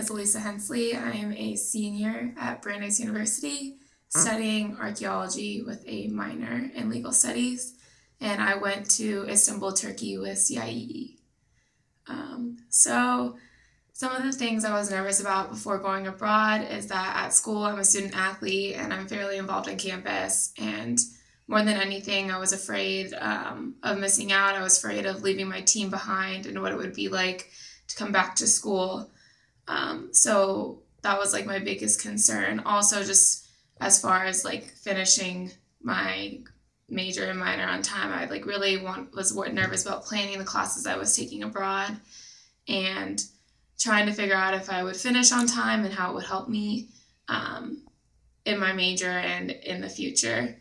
is Elisa Hensley. I am a senior at Brandeis University studying archaeology with a minor in legal studies, and I went to Istanbul, Turkey with SiSi. So some of the things I was nervous about before going abroad is that at school I'm a student athlete and I'm fairly involved on campus, and more than anything I was afraid of missing out. I was afraid of leaving my team behind and what it would be like to come back to school. So that was like my biggest concern. Also, just as far as like finishing my major and minor on time, I like really was nervous about planning the classes I was taking abroad and trying to figure out if I would finish on time and how it would help me in my major and in the future.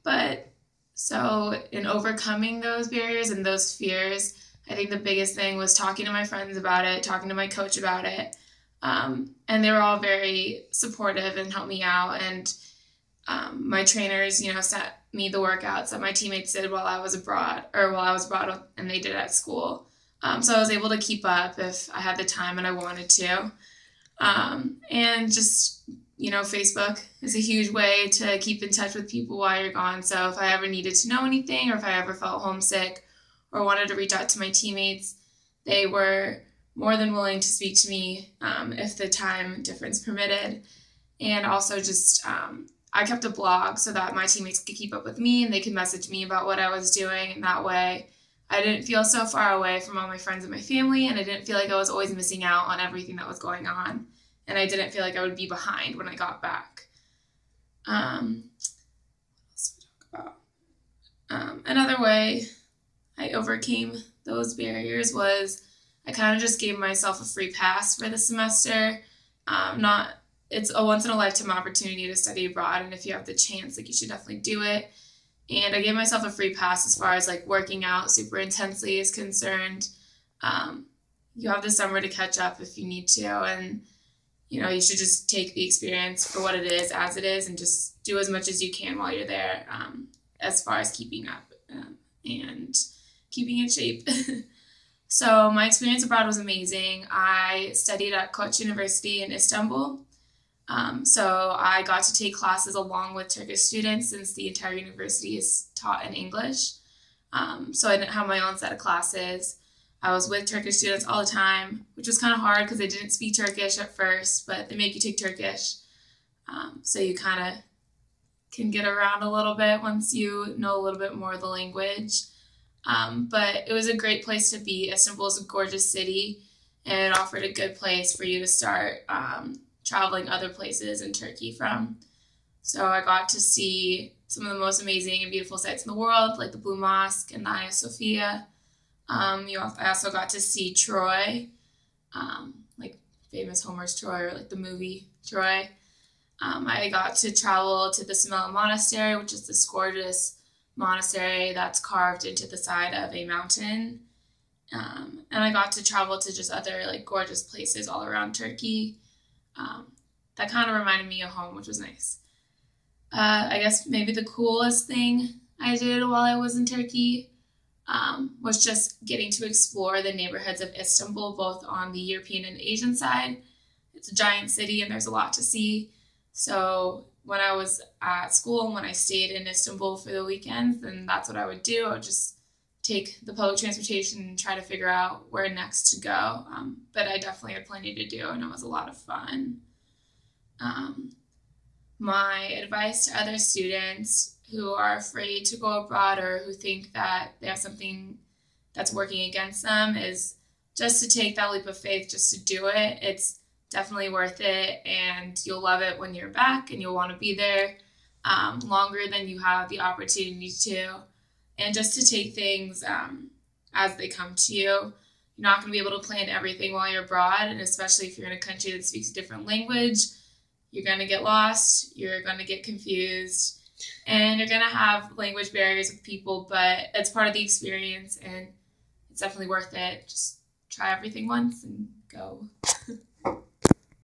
But so in overcoming those barriers and those fears, I think the biggest thing was talking to my friends about it, talking to my coach about it. And they were all very supportive and helped me out. And my trainers, sent me the workouts that my teammates did while I was abroad and they did at school. So I was able to keep up if I had the time and I wanted to. And just, Facebook is a huge way to keep in touch with people while you're gone. So if I ever needed to know anything or if I ever felt homesick or wanted to reach out to my teammates, they were more than willing to speak to me if the time difference permitted. And also just I kept a blog so that my teammates could keep up with me and they could message me about what I was doing. And that way I didn't feel so far away from all my friends and my family, and I didn't feel like I was always missing out on everything that was going on. And I didn't feel like I would be behind when I got back. What else did we talk about? Another way I overcame those barriers was I kind of just gave myself a free pass for the semester. It's a once-in-a-lifetime opportunity to study abroad, and if you have the chance, you should definitely do it. And I gave myself a free pass as far as working out super intensely is concerned. You have the summer to catch up if you need to, and you should just take the experience for what it is, as it is, and just do as much as you can while you're there, as far as keeping up and keeping in shape. So my experience abroad was amazing. I studied at Koç University in Istanbul. So I got to take classes along with Turkish students since the entire university is taught in English. So I didn't have my own set of classes. I was with Turkish students all the time, which was kind of hard because they didn't speak Turkish at first, but they make you take Turkish. So you kind of can get around a little bit once you know a little bit more of the language. But it was a great place to be. Istanbul is a gorgeous city, and it offered a good place for you to start traveling other places in Turkey from. So I got to see some of the most amazing and beautiful sites in the world, like the Blue Mosque and the Hagia Sophia. I also got to see Troy, like famous Homer's Troy, or like the movie Troy. I got to travel to the Semela Monastery, which is this gorgeous monastery that's carved into the side of a mountain. And I got to travel to just other gorgeous places all around Turkey. That kind of reminded me of home, which was nice. I guess maybe the coolest thing I did while I was in Turkey was just getting to explore the neighborhoods of Istanbul, both on the European and Asian side. It's a giant city and there's a lot to see. So when I was at school and when I stayed in Istanbul for the weekends, then that's what I would do. I would just take the public transportation and try to figure out where next to go. But I definitely had plenty to do, and it was a lot of fun. My advice to other students who are afraid to go abroad or who think that they have something that's working against them is just to take that leap of faith, just to do it. It's definitely worth it, and you'll love it when you're back, and you'll want to be there longer than you have the opportunity to. And just to take things as they come to you. You're not going to be able to plan everything while you're abroad, and especially if you're in a country that speaks a different language, you're going to get lost, you're going to get confused, and you're going to have language barriers with people, but it's part of the experience, and it's definitely worth it. Just try everything once and go.